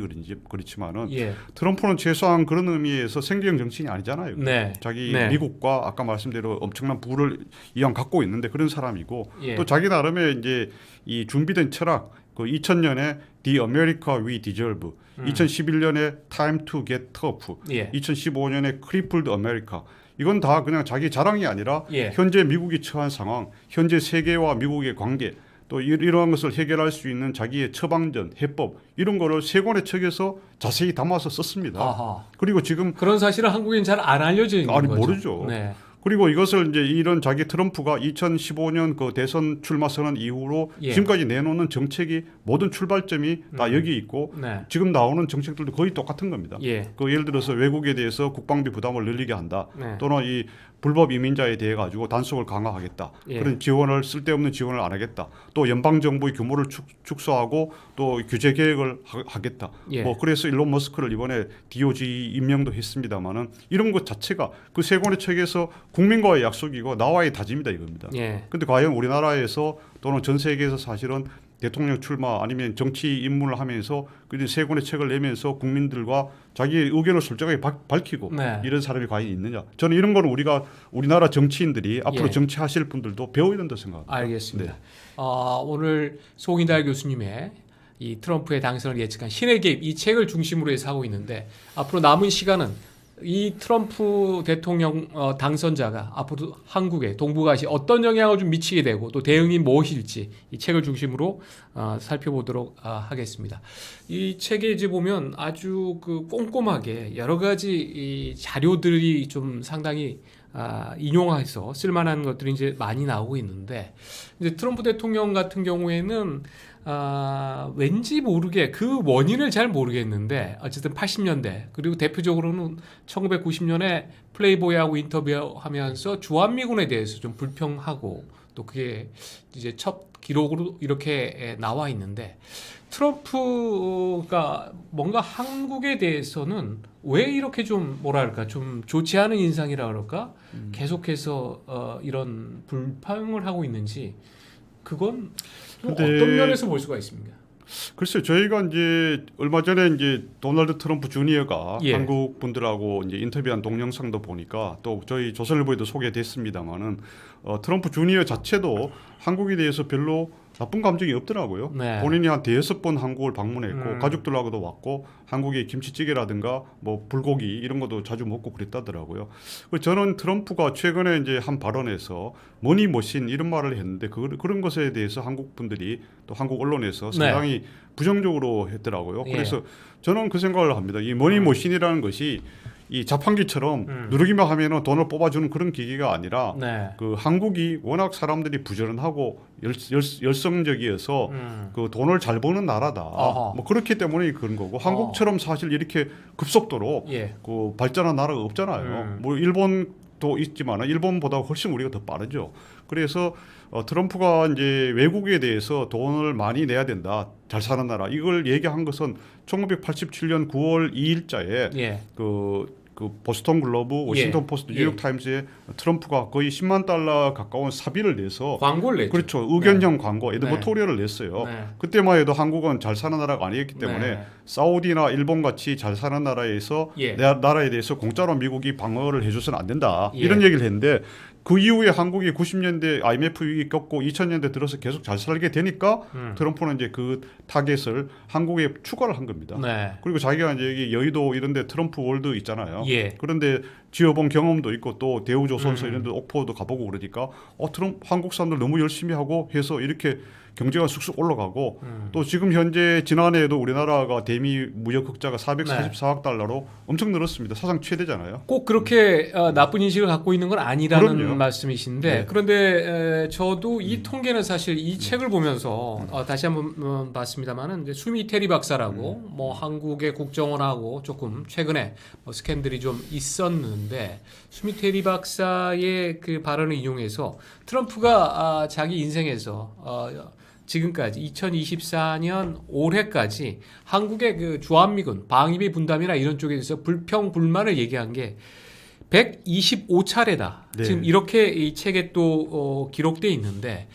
그렇지만은 예. 트럼프는 최소한 그런 의미에서 생계형 정치인이 아니잖아요. 네. 자기 네. 미국과 아까 말씀대로 엄청난 부를 이왕 갖고 있는데 그런 사람이고 예. 또 자기 나름의 이제 이 준비된 철학 그 2000년에 The America We Deserve, 2011년에 Time to Get Tough, 예. 2015년에 Crippled America. 이건 다 그냥 자기 자랑이 아니라 예. 현재 미국이 처한 상황, 현재 세계와 미국의 관계, 또 이러한 것을 해결할 수 있는 자기의 처방전, 해법 이런 거를 세 권의 책에서 자세히 담아서 썼습니다. 아하. 그리고 지금 그런 사실은 한국인 잘 안 알려져 있는 거죠. 모르죠. 네. 그리고 이것을 이제 이런 자기 트럼프가 2015년 그 대선 출마 선언 이후로 예. 지금까지 내놓는 정책이 모든 출발점이 다 여기 있고 네. 지금 나오는 정책들도 거의 똑같은 겁니다. 예. 예를 들어서 외국에 대해서 국방비 부담을 늘리게 한다. 네. 또는 이 불법 이민자에 대해 가지고 단속을 강화하겠다. 예. 그런 지원을 쓸데없는 지원을 안 하겠다. 또 연방 정부의 규모를 축소하고 또 규제 계획을 하겠다. 예. 뭐 그래서 일론 머스크를 이번에 DOJ 임명도 했습니다만은 이런 것 자체가 그 세 권의 책에서 국민과의 약속이고 나와의 다짐이다 이겁니다. 예. 근데 과연 우리나라에서 또는 전 세계에서 사실은 대통령 출마 아니면 정치 입문을 하면서 그 세 권의 책을 내면서 국민들과 자기의 의견을 솔직하게 밝히고 네. 이런 사람이 과연 있느냐? 저는 이런 거는 우리나라 정치인들이 앞으로 예. 정치하실 분들도 배워야 된다 생각합니다. 알겠습니다. 네. 오늘 송인달 교수님의 이 트럼프의 당선을 예측한 신의 개입 이 책을 중심으로 해서 하고 있는데 앞으로 남은 시간은 이 트럼프 대통령 당선자가 앞으로 한국에 동북아시아 어떤 영향을 좀 미치게 되고 또 대응이 무엇일지 이 책을 중심으로 살펴보도록 하겠습니다. 이 책에 이제 보면 아주 그 꼼꼼하게 여러 가지 이 자료들이 좀 상당히 인용해서 쓸만한 것들이 이제 많이 나오고 있는데 이제 트럼프 대통령 같은 경우에는 왠지 모르게 그 원인을 잘 모르겠는데 어쨌든 80년대 그리고 대표적으로는 1990년에 플레이보이하고 인터뷰하면서 주한미군에 대해서 좀 불평하고 또 그게 이제 첫 기록으로 이렇게 나와 있는데 트럼프가 뭔가 한국에 대해서는 왜 이렇게 좀 뭐랄까 좀 좋지 않은 인상이라 그럴까 계속해서 이런 불평을 하고 있는지 그건 좀 근데 어떤 면에서 볼 수가 있습니까? 글쎄요, 저희가 이제 얼마 전에 이제 도널드 트럼프 주니어가 예. 한국 분들하고 이제 인터뷰한 동영상도 보니까 또 저희 조선일보에도 소개됐습니다만은 트럼프 주니어 자체도 한국에 대해서 별로 나쁜 감정이 없더라고요. 네. 본인이 한 대여섯 번 한국을 방문했고 가족들하고도 왔고 한국의 김치찌개라든가 뭐 불고기 이런 것도 자주 먹고 그랬다더라고요. 저는 트럼프가 최근에 이제 한 발언에서 머니머신 이런 말을 했는데 그런 것에 대해서 한국 분들이 또 한국 언론에서 상당히 부정적으로 했더라고요. 예. 그래서 저는 그 생각을 합니다. 이 머니머신이라는 것이 이 자판기처럼 누르기만 하면은 돈을 뽑아주는 그런 기기가 아니라 네. 그 한국이 워낙 사람들이 부지런하고 열성적이어서 그 돈을 잘 버는 나라다. 어허. 뭐 그렇기 때문에 그런 거고 한국처럼 사실 이렇게 급속도로 예. 그 발전한 나라가 없잖아요. 뭐 일본도 있지만 일본보다 훨씬 우리가 더 빠르죠. 그래서 트럼프가 이제 외국에 대해서 돈을 많이 내야 된다. 잘 사는 나라. 이걸 얘기한 것은 1987년 9월 2일자에 예. 그 보스턴 글로브, 워싱턴 포스트, 뉴욕 타임즈에 트럼프가 거의 10만 달러 가까운 사비를 내서 광고를 냈죠. 그렇죠. 의견형 광고, 에드버토리얼을 냈어요. 네. 그때만 해도 한국은 잘 사는 나라가 아니었기 때문에 네. 사우디나 일본 같이 잘 사는 나라에서 예. 나라에 대해서 공짜로 미국이 방어를 해줘서는 안 된다. 예. 이런 얘기를 했는데 그 이후에 한국이 90년대 IMF 위기 겪고 2000년대 들어서 계속 잘 살게 되니까 트럼프는 이제 그 타겟을 한국에 추가를 한 겁니다. 네. 그리고 자기가 이제 여기 여의도 이런데 트럼프 월드 있잖아요. 예. 그런데 지어본 경험도 있고 또 대우조선소 이런데 옥포도 가보고 그러니까 트럼프 한국 사람들 너무 열심히 하고 해서 이렇게 경제가 쑥쑥 올라가고 또 지금 현재 지난해에도 우리나라가 대미 무역 흑자가 444억 달러로 엄청 늘었습니다. 사상 최대잖아요. 꼭 그렇게 나쁜 인식을 갖고 있는 건 아니라는 그럼요. 말씀이신데 네. 그런데 저도 이 통계는 사실 이 책을 보면서 다시 한번 봤습니다만은 이제 수미 테리 박사라고 뭐 한국의 국정원하고 조금 최근에 뭐 스캔들이 좀 있었는데 수미 테리 박사의 그 발언을 인용해서 트럼프가 자기 인생에서 지금까지 2024년 올해까지 한국의 그 주한미군 방위비 분담이나 이런 쪽에 대해서 불평 불만을 얘기한 게 125차례다. 네. 지금 이렇게 이 책에 또 기록돼 있는데,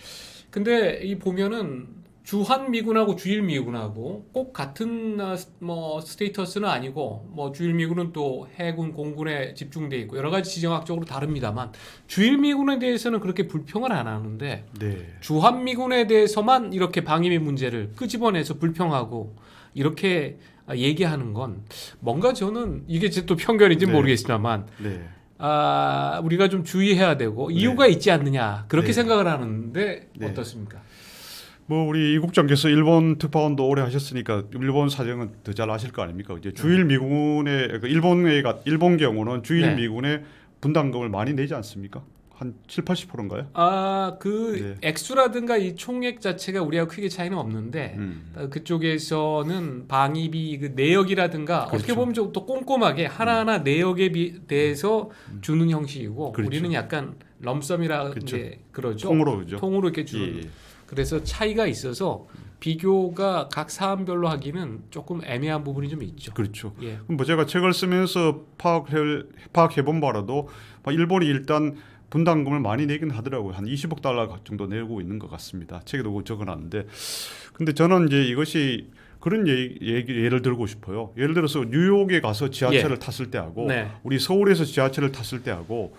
근데 이 보면은 주한미군하고 주일미군하고 꼭 같은 뭐 스테이터스는 아니고 뭐 주일미군은 또 해군 공군에 집중돼 있고 여러 가지 지정학적으로 다릅니다만 주일미군에 대해서는 그렇게 불평을 안 하는데 네. 주한미군에 대해서만 이렇게 방위비 문제를 끄집어내서 불평하고 이렇게 얘기하는 건 뭔가 저는 이게 제 또 편견인지 네. 모르겠습니다만 네. 우리가 좀 주의해야 되고 이유가 있지 않느냐 그렇게 네. 생각을 하는데 네. 어떻습니까? 뭐 우리 이국장께서 일본 특파원도 오래 하셨으니까 일본 사정은 더 잘 아실 거 아닙니까? 이제 주일 미군의 그러니까 일본 경우는 주일 네. 미군의 분담금을 많이 내지 않습니까? 한 7, 80%인가요? 그 액수라든가 이 총액 자체가 우리하고 크게 차이는 없는데 그쪽에서는 방위비 그 내역이라든가 그렇죠. 어떻게 보면 좀 또 꼼꼼하게 하나하나 내역에 대해서 주는 형식이고 그렇죠. 우리는 약간 럼썸이라 그렇죠. 이제 그러죠. 통으로 그죠? 통으로 이렇게 주는. 예. 그래서 차이가 있어서 비교가 각 사안별로 하기는 조금 애매한 부분이 좀 있죠. 그렇죠. 예. 그럼 뭐 제가 책을 쓰면서 파악해본 바로도 일본이 일단 분담금을 많이 내긴 하더라고요. 한 20억 달러 정도 내고 있는 것 같습니다. 책에도 적어놨는데, 근데 저는 이제 이것이 그런 예를 들고 싶어요. 예를 들어서 뉴욕에 가서 지하철을 탔을 때하고 네. 우리 서울에서 지하철을 탔을 때하고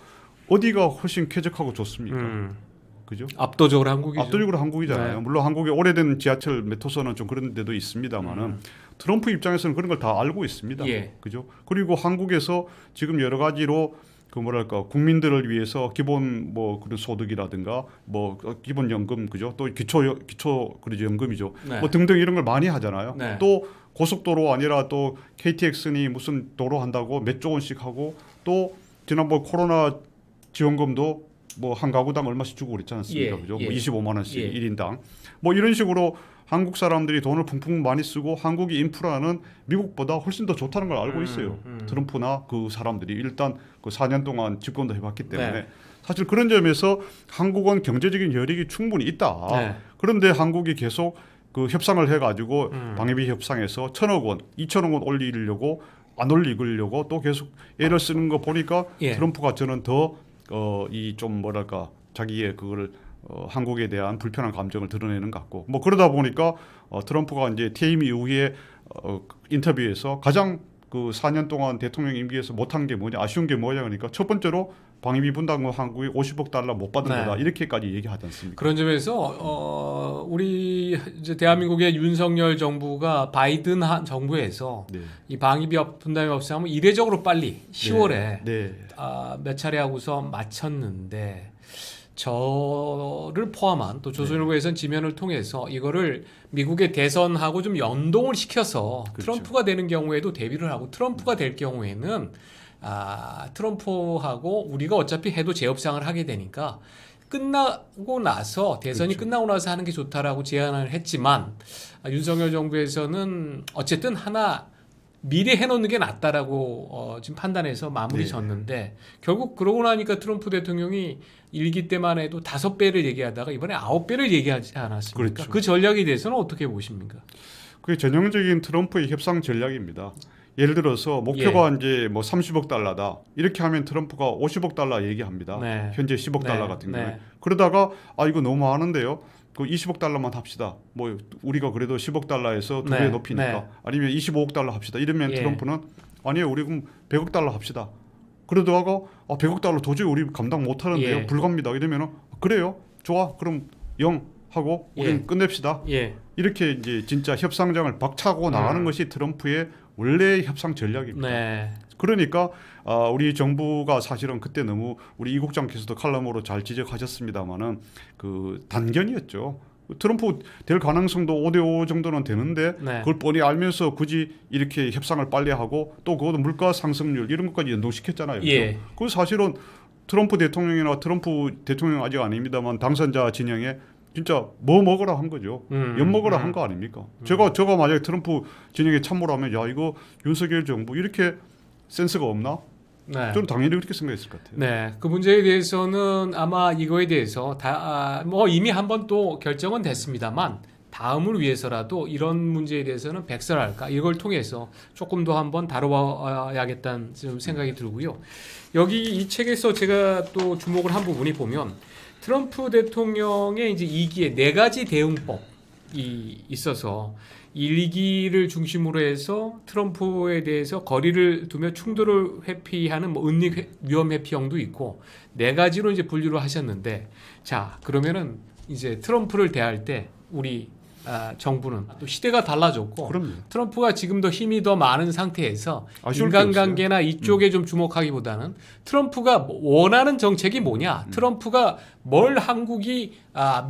어디가 훨씬 쾌적하고 좋습니까? 그죠? 압도적으로 한국이죠. 압도적으로 한국이잖아요. 네. 물론 한국의 오래된 지하철 메트로선은 좀 그런 데도 있습니다만은 트럼프 입장에서는 그런 걸 다 알고 있습니다. 예. 그죠? 그리고 한국에서 지금 여러 가지로 그 뭐랄까 국민들을 위해서 기본 뭐 그런 소득이라든가 뭐 기본 연금 그죠? 또 기초 그러죠 연금이죠. 네. 뭐 등등 이런 걸 많이 하잖아요. 네. 또 고속도로 아니라 또 KTX니 무슨 도로 한다고 몇 조 원씩 하고 또 지난번 코로나 지원금도 뭐 한 가구당 얼마씩 주고 그랬지 않습니까? 예, 그죠? 예. 뭐 25만 원씩 예. 1인당. 뭐 이런 식으로 한국 사람들이 돈을 풍풍 많이 쓰고 한국의 인프라는 미국보다 훨씬 더 좋다는 걸 알고 있어요. 트럼프나 그 사람들이 일단 그 4년 동안 집권도 해봤기 때문에 네. 사실 그런 점에서 한국은 경제적인 여력이 충분히 있다. 네. 그런데 한국이 계속 그 협상을 해가지고 방위비 협상에서 1,000억 원, 2,000억 원 올리려고 안 올리려고 또 계속 애를 쓰는 거 보니까 예. 트럼프가 저는 더 이 좀 뭐랄까 자기의 그거를 한국에 대한 불편한 감정을 드러내는 것 같고 뭐 그러다 보니까 트럼프가 이제 퇴임 이후에 인터뷰에서 가장 그 4년 동안 대통령 임기에서 못한 게 뭐냐 아쉬운 게 뭐냐 그러니까 첫 번째로 방위비 분담금 한국이 50억 달러 못 받은 네. 거다 이렇게까지 얘기하지 않습니까? 그런 점에서 우리 이제 대한민국의 윤석열 정부가 바이든 정부에서 네. 이 방위비 분담이 없으면 이례적으로 빨리 10월에 네. 몇 차례 하고서 마쳤는데 저를 포함한 또 조선일보에서는 지면을 통해서 이거를 미국의 대선하고 좀 연동을 시켜서 그렇죠. 트럼프가 되는 경우에도 대비를 하고 트럼프가 될 경우에는 트럼프하고 우리가 어차피 해도 재협상을 하게 되니까 끝나고 나서 대선이 그렇죠. 끝나고 나서 하는 게 좋다라고 제안을 했지만 윤석열 정부에서는 어쨌든 하나 미리 해놓는 게 낫다라고 지금 판단해서 마무리 네. 졌는데 결국 그러고 나니까 트럼프 대통령이 일기 때만 해도 5배를 얘기하다가 이번에 9배를 얘기하지 않았습니까? 그렇죠. 그 전략에 대해서는 어떻게 보십니까? 그게 전형적인 트럼프의 협상 전략입니다. 예를 들어서 목표가 이제 뭐 30억 달러다 이렇게 하면 트럼프가 50억 달러 얘기합니다. 네. 현재 10억 네. 달러 같은 경우에 네. 그러다가 이거 너무 많은데요. 그 20억 달러만 합시다. 뭐 우리가 그래도 10억 달러에서 두 배 네. 높이니까 네. 아니면 25억 달러 합시다. 이러면 예. 트럼프는 아니요 우리 그럼 100억 달러 합시다. 그러다가 100억 달러 도저히 우리 감당 못하는데요. 예. 불가합니다. 이러면은 그래요. 좋아. 그럼 0 하고 우리는 예. 끝냅시다. 예. 이렇게 이제 진짜 협상장을 박차고 나가는 것이 트럼프의 원래 협상 전략입니다. 네. 그러니까 우리 정부가 사실은 그때 너무 우리 이 국장께서도 칼럼으로 잘 지적하셨습니다마는 그 단견이었죠. 트럼프 될 가능성도 5대5 정도는 되는데 네. 그걸 뻔히 알면서 굳이 이렇게 협상을 빨리 하고 또 그것도 물가 상승률 이런 것까지 연동시켰잖아요. 예. 그 사실은 트럼프 대통령이나 트럼프 대통령 아직 아닙니다만 당선자 진영에 진짜 뭐 먹으라 한 거죠. 엿 먹으라 한 거 아닙니까? 제가 만약에 트럼프 진영에 참모라면 야 이거 윤석열 정부 이렇게 센스가 없나? 네. 저는 당연히 그렇게 생각했을 것 같아요. 네, 그 문제에 대해서는 아마 이거에 대해서 뭐 이미 한번 또 결정은 됐습니다만 다음을 위해서라도 이런 문제에 대해서는 백설할까 이걸 통해서 조금 더 한번 다뤄야겠다는 좀 생각이 들고요. 여기 이 책에서 제가 또 주목을 한 부분이 보면 트럼프 대통령의 이제 2기의 4가지 대응법이 있어서 1기를 중심으로 해서 트럼프에 대해서 거리를 두며 충돌을 회피하는 뭐 은닉 위험 회피형도 있고 4가지로 이제 분류를 하셨는데 자 그러면은 이제 트럼프를 대할 때 우리 정부는 또 시대가 달라졌고 그럼요. 트럼프가 지금 더 힘이 더 많은 상태에서 아쉬울 게 인간관계나 이쪽에 좀 주목하기보다는 트럼프가 원하는 정책이 뭐냐, 트럼프가 뭘 한국이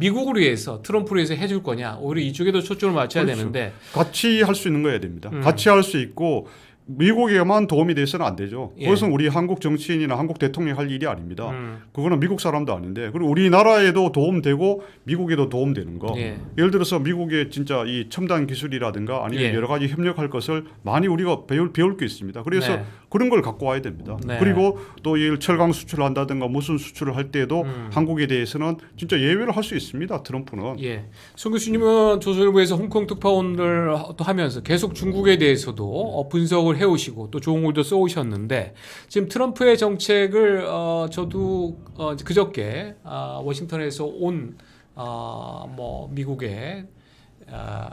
미국을 위해서 트럼프를 위해서 해줄 거냐, 오히려 이쪽에 더 초점을 맞춰야 그렇죠. 되는데 같이 할 수 있는 거야 됩니다. 같이 할 수 있고 미국에만 도움이 돼서는 안 되죠. 예. 그것은 우리 한국 정치인이나 한국 대통령이 할 일이 아닙니다. 그거는 미국 사람도 아닌데 그리고 우리나라에도 도움되고 미국에도 도움되는 거. 예. 예를 들어서 미국의 진짜 이 첨단 기술이라든가 아니면 예. 여러 가지 협력할 것을 많이 우리가 배울 게 있습니다. 그래서 네. 그런 걸 갖고 와야 됩니다. 네. 그리고 또 이 철강 수출을 한다든가 무슨 수출을 할 때도 한국에 대해서는 진짜 예외를 할 수 있습니다. 트럼프는. 예. 송 교수님은 조선일보에서 홍콩 특파원을 또 하면서 계속 중국에 대해서도 분석을 해오시고 또 좋은 글도 써오셨는데 지금 트럼프의 정책을 저도 그저께 워싱턴에서 온 뭐 미국의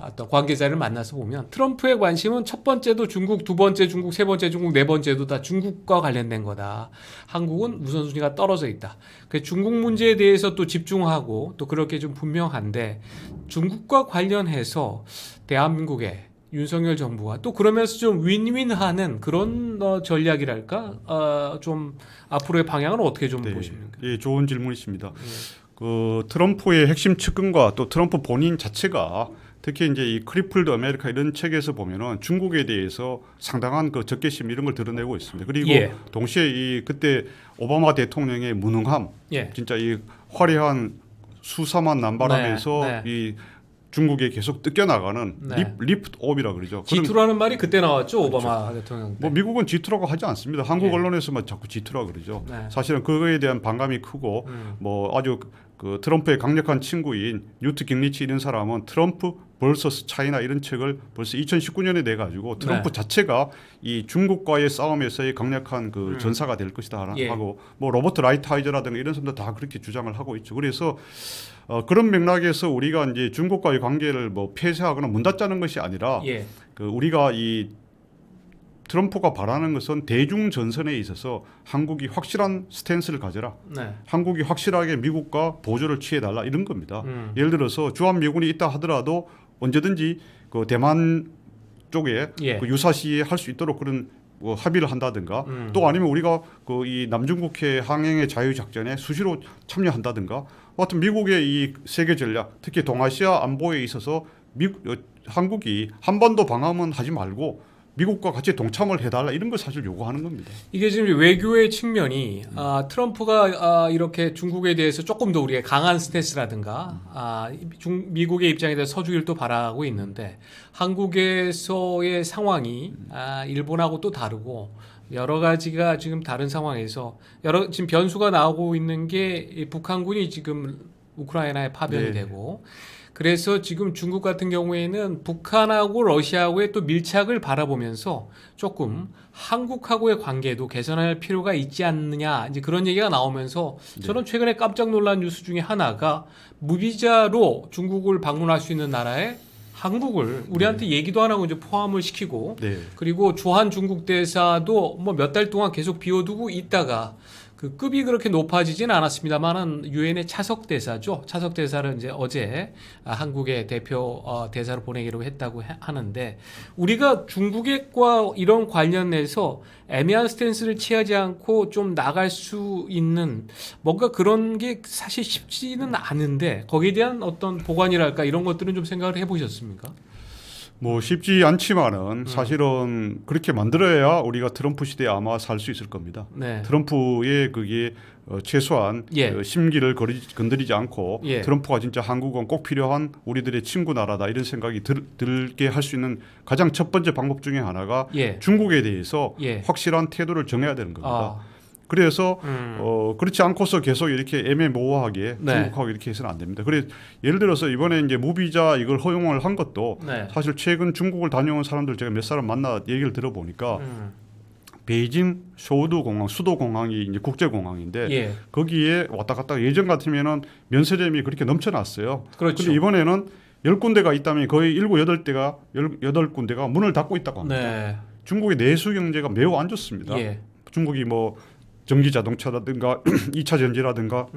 어떤 관계자를 만나서 보면 트럼프의 관심은 첫 번째도 중국, 두 번째 중국, 세 번째 중국, 네 번째도 다 중국과 관련된 거다. 한국은 우선순위가 떨어져 있다. 그 중국 문제에 대해서 또 집중하고 또 그렇게 좀 분명한데 중국과 관련해서 대한민국의 윤석열 정부가 또 그러면서 좀 윈윈하는 그런 전략이랄까? 좀 앞으로의 방향은 어떻게 좀 네. 보십니까? 예, 좋은 질문이십니다. 그 트럼프의 핵심 측근과 또 트럼프 본인 자체가 특히 이제 이 크리플드 아메리카 이런 책에서 보면은 중국에 대해서 상당한 그 적개심 이런 걸 드러내고 있습니다. 그리고 예. 동시에 이 그때 오바마 대통령의 무능함, 예. 진짜 이 화려한 수사만 남발하면서 네, 네. 이 중국에 계속 뜯겨나가는 네. 리프트업이라 그러죠. 그런 G2라는 말이 그때 나왔죠, 오바마 대통령 때. 뭐 미국은 G2라고 하지 않습니다. 한국 예. 언론에서만 자꾸 G2라 그러죠. 네. 사실은 그거에 대한 반감이 크고 뭐 아주 그 트럼프의 강력한 친구인 뉴트 깅리치 이런 사람은 트럼프 vs 차이나 이런 책을 벌써 2019년에 내 가지고 트럼프 네. 자체가 이 중국과의 싸움에서의 강력한 그 전사가 될 것이다 예. 하고 뭐 로버트 라이트하이저라든가 이런 사람들 다 그렇게 주장을 하고 있죠. 그래서 그런 맥락에서 우리가 이제 중국과의 관계를 뭐 폐쇄하거나 문 닫자는 것이 아니라 예. 그 우리가 이 트럼프가 바라는 것은 대중 전선에 있어서 한국이 확실한 스탠스를 가져라. 네. 한국이 확실하게 미국과 보조를 취해달라 이런 겁니다. 예를 들어서 주한미군이 있다 하더라도 언제든지 그 대만 쪽에 예. 그 유사시 할 수 있도록 그런 뭐 합의를 한다든가 또 아니면 우리가 그 이 남중국해 항행의 자유작전에 수시로 참여한다든가 하여튼 미국의 이 세계 전략 특히 동아시아 안보에 있어서 한국이 한반도 방어만 하지 말고 미국과 같이 동참을 해달라 이런 걸 사실 요구하는 겁니다. 이게 지금 외교의 측면이 트럼프가 이렇게 중국에 대해서 조금 더 우리의 강한 스탠스라든가 미국의 입장에 대해서 서주기를 또 바라고 있는데 한국에서의 상황이 일본하고 또 다르고 여러 가지가 지금 다른 상황에서 지금 변수가 나오고 있는 게 북한군이 지금 우크라이나에 파병이 네. 되고 그래서 지금 중국 같은 경우에는 북한하고 러시아하고의 또 밀착을 바라보면서 조금 한국하고의 관계도 개선할 필요가 있지 않느냐 이제 그런 얘기가 나오면서 저는 최근에 깜짝 놀란 뉴스 중에 하나가 무비자로 중국을 방문할 수 있는 나라에 한국을 우리한테 얘기도 안 하고 이제 포함을 시키고 네. 그리고 주한 중국 대사도 뭐 몇 달 동안 계속 비워두고 있다가 그 급이 그렇게 높아지진 않았습니다만은 유엔의 차석 대사죠. 차석 대사를 이제 어제 한국의 대표 대사로 보내기로 했다고 하는데 우리가 중국과 이런 관련해서 애매한 스탠스를 취하지 않고 좀 나갈 수 있는 뭔가 그런 게 사실 쉽지는 않은데 거기에 대한 어떤 보관이랄까 이런 것들은 좀 생각을 해보셨습니까? 뭐 쉽지 않지만은 사실은 그렇게 만들어야 우리가 트럼프 시대에 아마 살 수 있을 겁니다. 네. 트럼프의 그게 최소한 예. 심기를 건드리지 않고 예. 트럼프가 진짜 한국은 꼭 필요한 우리들의 친구 나라다 이런 생각이 들게 할 수 있는 가장 첫 번째 방법 중에 하나가 예. 중국에 대해서 예. 확실한 태도를 정해야 되는 겁니다. 그래서 그렇지 않고서 계속 이렇게 애매모호하게 네. 중국하고 이렇게 해서는 안 됩니다. 그래 예를 들어서 이번에 이제 무비자 이걸 허용을 한 것도 네. 사실 최근 중국을 다녀온 사람들 제가 몇 사람 만나 얘기를 들어보니까 베이징 쇼우도 공항, 수도 공항이 이제 국제 공항인데 예. 거기에 왔다 갔다 예전 같으면은 면세점이 그렇게 넘쳐났어요. 그렇죠. 근데 이번에는 10군데가 있다면 거의 7, 8군데가 문을 닫고 있다고 합니다. 네. 중국의 내수 경제가 매우 안 좋습니다. 예. 중국이 뭐 전기 자동차라든가 2차 전지라든가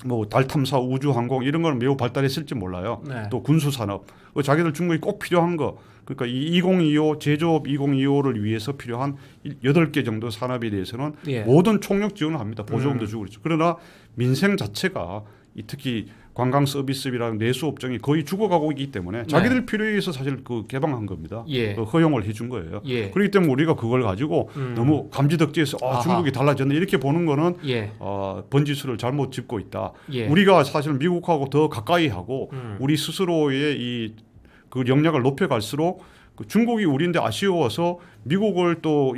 뭐 달 탐사, 우주 항공 이런 거는 매우 발달했을지 몰라요. 네. 또 군수 산업. 자기들 중국이 꼭 필요한 거. 그러니까 이 2025 제조업 2025를 위해서 필요한 8개 정도 산업에 대해서는 예. 모든 총력 지원을 합니다. 보조금도 주고 그렇죠. 그러나 민생 자체가 특히 관광 서비스라는 내수 업종이 거의 죽어가고 있기 때문에 자기들 필요에 의해서 사실 그 개방한 겁니다. 예. 허용을 해준 거예요. 예. 그렇기 때문에 우리가 그걸 가지고 너무 감지덕지해서 중국이 달라졌네 이렇게 보는 거는 예. 번지수를 잘못 짚고 있다. 예. 우리가 사실 미국하고 더 가까이 하고 우리 스스로의 그 영향을 높여갈수록 그 중국이 우리인데 아쉬워서 미국을 또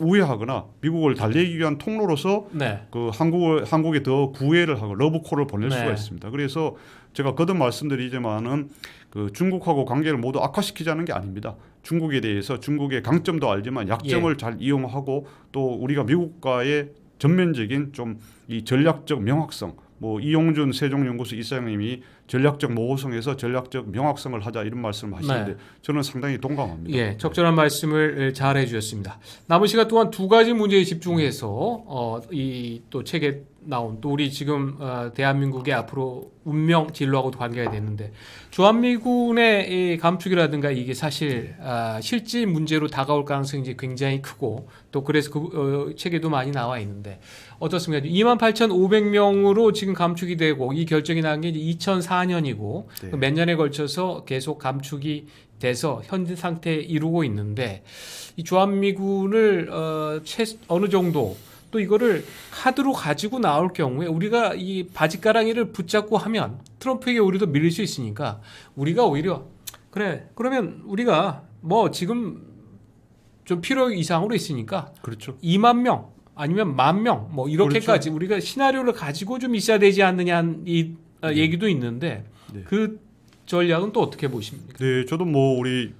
우회하거나 미국을 달래기 위한 통로로서 네. 그 한국에 더 구애를 하고 러브콜을 보낼 네. 수가 있습니다. 그래서 제가 거듭 말씀드리지만은 그 중국하고 관계를 모두 악화시키자는 게 아닙니다. 중국에 대해서 중국의 강점도 알지만 약점을 잘 이용하고 또 우리가 미국과의 전면적인 좀 이 전략적 명확성 뭐 이용준 세종연구소 이사장님이 전략적 모호성에서 전략적 명확성을 하자 이런 말씀을 하시는데 네. 저는 상당히 동감합니다. 예, 적절한 말씀을 잘 해주셨습니다. 남은 시간 동안 두 가지 문제에 집중해서 이 또 책에 나온 또 우리 지금 대한민국의 앞으로 운명 진로하고도 관계가 되는데 주한미군의 이 감축이라든가 이게 사실 실질 문제로 다가올 가능성이 이제 굉장히 크고 또 그래서 그 책에도 많이 나와 있는데 어떻습니까? 28,500명으로 지금 감축이 되고 이 결정이 난 게 2004년이고 네. 몇 년에 걸쳐서 계속 감축이 돼서 현재 상태에 이루고 있는데 이 주한미군을 어느 정도 또 이거를 카드로 가지고 나올 경우에 우리가 이 바지가랑이를 붙잡고 하면 트럼프에게 우리도 밀릴 수 있으니까 우리가 오히려 그래 그러면 우리가 뭐 지금 좀 필요 이상으로 있으니까 그렇죠. 2만 명 아니면 10,000명 뭐 이렇게까지 우리가 시나리오를 가지고 좀 있어야 되지 않느냐 이 얘기도 있는데 네. 그 전략은 또 어떻게 보십니까? 네, 저도 뭐 우리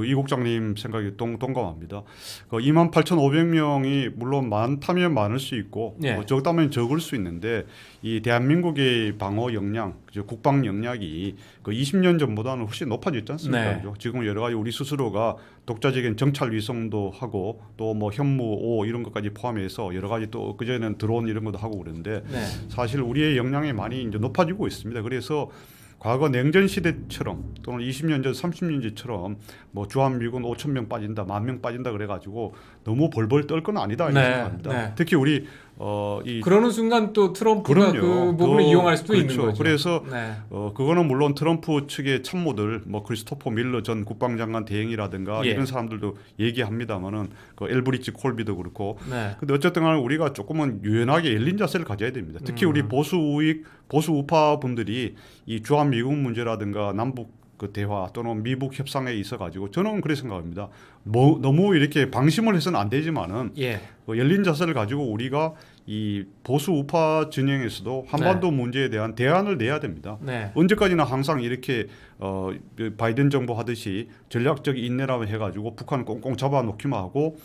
이 국장님 생각이 동감합니다. 28,500명이 물론 많다면 많을 수 있고 네. 적다면 적을 수 있는데 이 대한민국의 방어 역량, 국방 역량이 20년 전보다는 훨씬 높아졌지 않습니까? 네. 그죠? 지금 여러 가지 우리 스스로가 독자적인 정찰 위성도 하고 또 뭐 현무 5 이런 것까지 포함해서 여러 가지 또 그전에는 드론 이런 것도 하고 그러는데 네. 사실 우리의 역량이 많이 이제 높아지고 있습니다. 그래서 과거 냉전 시대처럼 또는 20년 전, 30년 전처럼 뭐 주한미군 5,000명 빠진다, 10,000명 빠진다 그래가지고 너무 벌벌 떨 건 아니다 이렇게 네, 생각합니다. 네. 특히 우리 그러는 순간 또 트럼프가 그 부분을 이용할 수도 그렇죠. 있는 거죠. 그래서 네. 그거는 물론 트럼프 측의 참모들, 뭐 크리스토퍼 밀러 전 국방장관 대행이라든가 예. 이런 사람들도 얘기합니다만은 그 엘브리지 콜비도 그렇고. 네. 근데 어쨌든 간에 우리가 조금은 유연하게 열린 자세를 가져야 됩니다. 특히 우리 보수 우익, 보수 우파 분들이 이 주한미군 문제라든가 남북 그 대화 또는 미북 협상에 있어 가지고 저는 그렇게 생각합니다. 뭐 너무 이렇게 방심을 해서는 안 되지만은 예. 열린 자세를 가지고 우리가 이 보수 우파 진영에서도 한반도 문제에 대한 대안을 내야 됩니다. 네. 언제까지나 항상 이렇게 바이든 정부 하듯이 전략적 인내라고 해가지고 북한을 꽁꽁 잡아놓기만 하고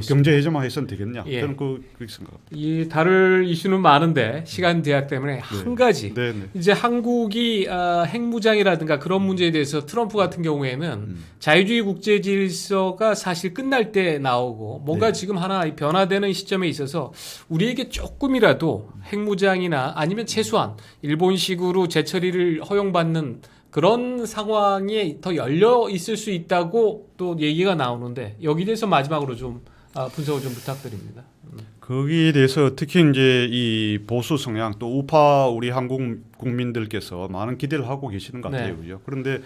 경제 해제만 해서는 되겠냐? 예. 저는 그렇게 생각합니다. 이 다룰 이슈는 많은데 시간 제약 때문에 한 가지 네. 이제 한국이 핵무장이라든가 그런 문제에 대해서 트럼프 같은 경우에는 자유주의 국제 질서가 사실 끝날 때 나오고 뭔가 네. 지금 하나 변화되는 시점에 있어서 우리에게 조금이라도 핵무장이나 아니면 최소한 일본식으로 재처리를 허용받는 그런 상황에 더 열려 있을 수 있다고 또 얘기가 나오는데 여기에 대해서 마지막으로 좀 분석을 좀 부탁드립니다. 거기에 대해서 특히 이제 이 보수 성향 또 우파 우리 한국 국민들께서 많은 기대를 하고 계시는 것 같아요. 네. 그죠? 그런데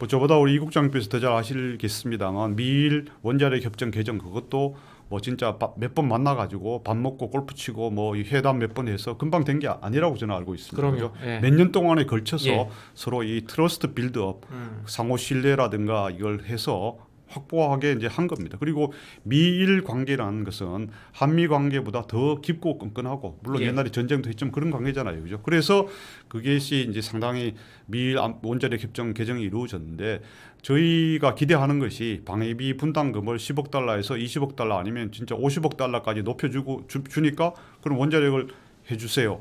뭐 저보다 우리 이 국장님께서 더 잘 아시겠습니다만 미일 원자력 협정 개정 그것도 뭐 진짜 몇 번 만나가지고 밥 먹고 골프 치고 뭐 회담 몇 번 해서 금방 된 게 아니라고 저는 알고 있습니다. 그럼요. 예. 몇 년 동안에 걸쳐서 예. 서로 이 트러스트 빌드업, 상호 신뢰라든가 이걸 해서 확보하게 이제 한 겁니다. 그리고 미일 관계라는 것은 한미 관계보다 더 깊고 끈끈하고 물론 예. 옛날에 전쟁도 했지만 그런 관계잖아요, 그죠? 그래서 그것이 이제 상당히 미일 원자력 협정 개정이 이루어졌는데 저희가 기대하는 것이 방위비 분담금을 10억 달러에서 20억 달러 아니면 진짜 50억 달러까지 높여주고 주니까 그럼 원자력을 해주세요.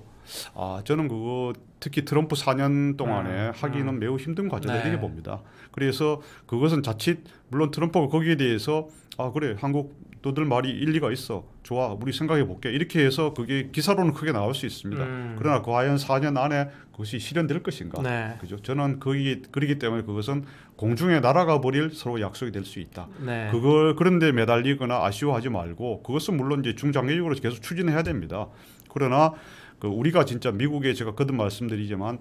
저는 그거 특히 트럼프 4년 동안에 하기는 매우 힘든 과제다 이렇게 봅니다. 그래서 그것은 자칫 물론 트럼프가 거기에 대해서 그래 한국 너들 말이 일리가 있어 좋아 우리 생각해 볼게 이렇게 해서 그게 기사로는 크게 나올 수 있습니다. 그러나 과연 4년 안에 그것이 실현될 것인가? 네. 그죠? 저는 그러기 때문에 그것은 공중에 날아가 버릴 서로 약속이 될 수 있다. 네. 그런데 매달리거나 아쉬워하지 말고 그것은 물론 이제 중장기적으로 계속 추진해야 됩니다. 그러나 우리가 진짜 미국에 제가 거듭 말씀드리지만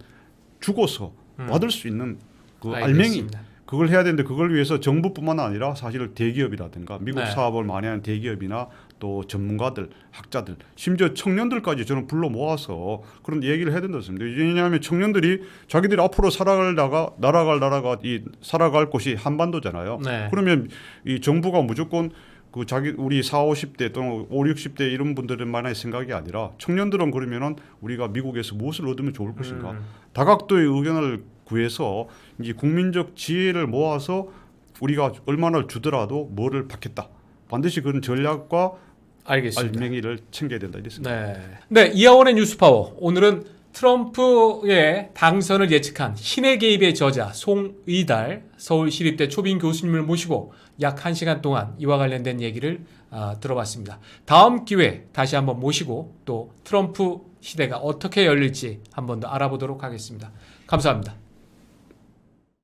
죽어서 받을 수 있는 알맹이 그걸 해야 되는데 그걸 위해서 정부뿐만 아니라 사실 대기업이라든가 미국 네. 사업을 많이 하는 대기업이나 또 전문가들, 학자들, 심지어 청년들까지 저는 불러 모아서 그런 얘기를 해야 된다고 했습니다. 왜냐하면 청년들이 자기들이 앞으로 살아갈 곳이 한반도잖아요. 네. 그러면 이 정부가 무조건 우리 40, 50대 또는 50, 60대 이런 분들만의 생각이 아니라 청년들은 그러면은 우리가 미국에서 무엇을 얻으면 좋을 것인가? 다각도의 의견을 구해서 이제 국민적 지혜를 모아서 우리가 얼마나 주더라도 뭐를 받겠다. 반드시 그런 전략과 알겠습니다. 알맹이를 챙겨야 된다 이랬습니다. 네, 이하원의 뉴스파워 오늘은 트럼프의 당선을 예측한 신의 개입의 저자 송의달 서울시립대 초빙 교수님을 모시고 약 1시간 동안 이와 관련된 얘기를 들어봤습니다. 다음 기회에 다시 한번 모시고 또 트럼프 시대가 어떻게 열릴지 한번 더 알아보도록 하겠습니다. 감사합니다.